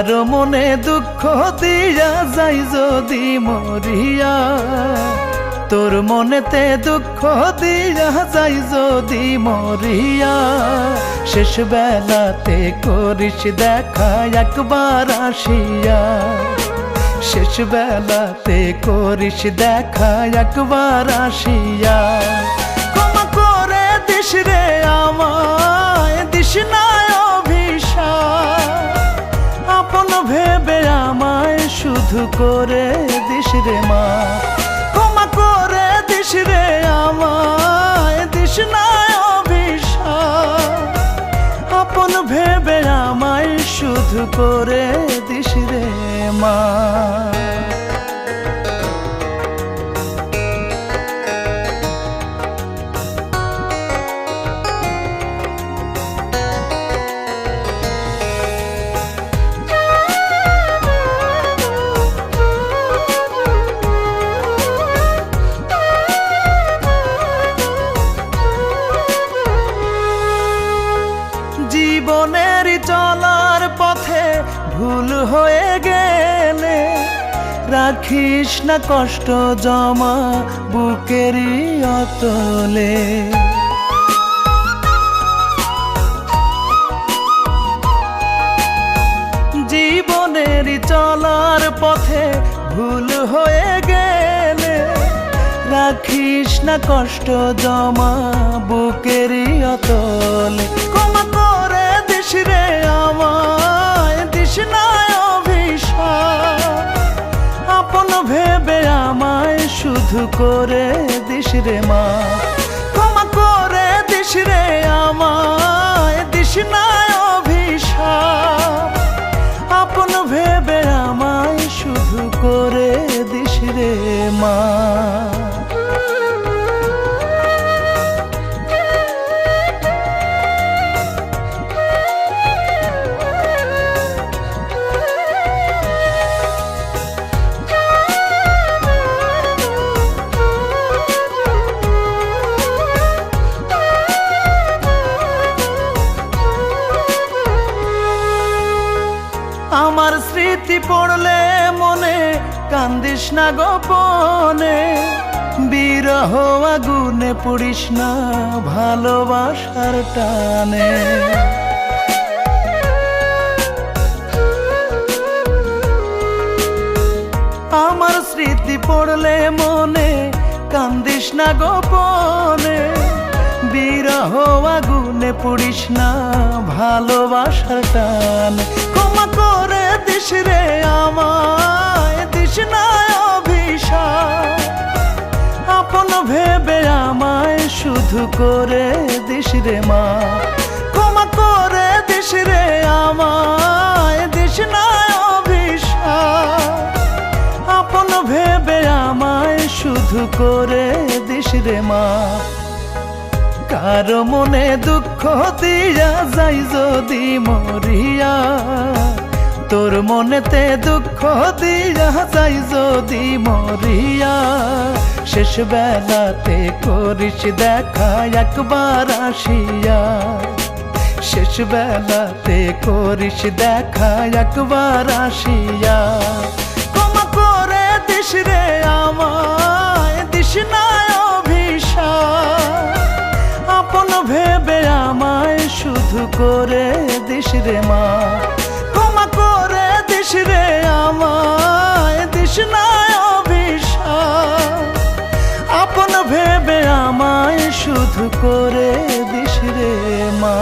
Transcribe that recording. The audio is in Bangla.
কারো মনে দুঃখ দিয়া যাই যদি মরিয়া, তোর মনেতে দুঃখ দিয়া যাই যদি মরিয়া, শেষ বেলাতে করিস দেখা একবার আসিয়া, শেষ বেলাতে করিস দেখা একবার আসিয়া। ক্ষমা করে দিস রে আমায়, দিস না অভিশাপ, আপন ভেবে আমায় শুধু করে দিস রে মা। ক্ষমা করে দিস রে আমায়, দিস না অভিশাপ, আপন ভেবে আমায় শুধু করে দিস রে মা। জীবনের চলার পথে ভুল হয়ে গেলে রাখিস না কষ্ট জমা বুকেরই অতলে। জীবনের চলার পথে ভুল হয়ে গেলে রাখিস না কষ্ট জমা বুকেরই অতলে। ক্ষমা করে দিস রে আমায়, দিস না অভিশাপ, আপন ভেবে আমায় শুধু করে দিস রে মা। ক্ষমা করে দিস রে আমায়, দিস না অভিশাপ, আপন ভেবে আমায় শুধু করে দিস রে মা। আমার স্মৃতি পড়লে মনে কান্দিস না গোপনে, বিরহ আগুনে পুড়িস না ভালোবাসার টানে। আমার স্মৃতি পড়লে মনে কান্দিস না গোপনে, বিরহ আগুনে পুড়িস না ভালোবাসার টানে। ক্ষমা করে দিস রে আমায়, দিস না অভিশাপ, আপন ভেবে আমায় শুধু করে দিস রে মা। ক্ষমা করে দিস রে আমায়, দিস না অভিশাপ, আপন ভেবে আমায় শুধু করে দিস রে মা। কারো মনে দুঃখ দিয়া যাই যদি মরিয়া, তোর মনেতে দুঃখ দিয়া যাই যদি মরিয়া, শেষ বেলাতে করিস দেখা একবার আসিয়া, শেষ বেলাতে করিস দেখা একবার আসিয়া। ক্ষমা করে দিস রে আমায়, দিস না অভিশাপ, আপন ভেবে আমায় শুধু করে দিস রে মা। ক্ষমা করে দিস রে আমায়, দিস না অভিশাপ, আপন ভেবে আমায় শুধু করে দিস রে মা।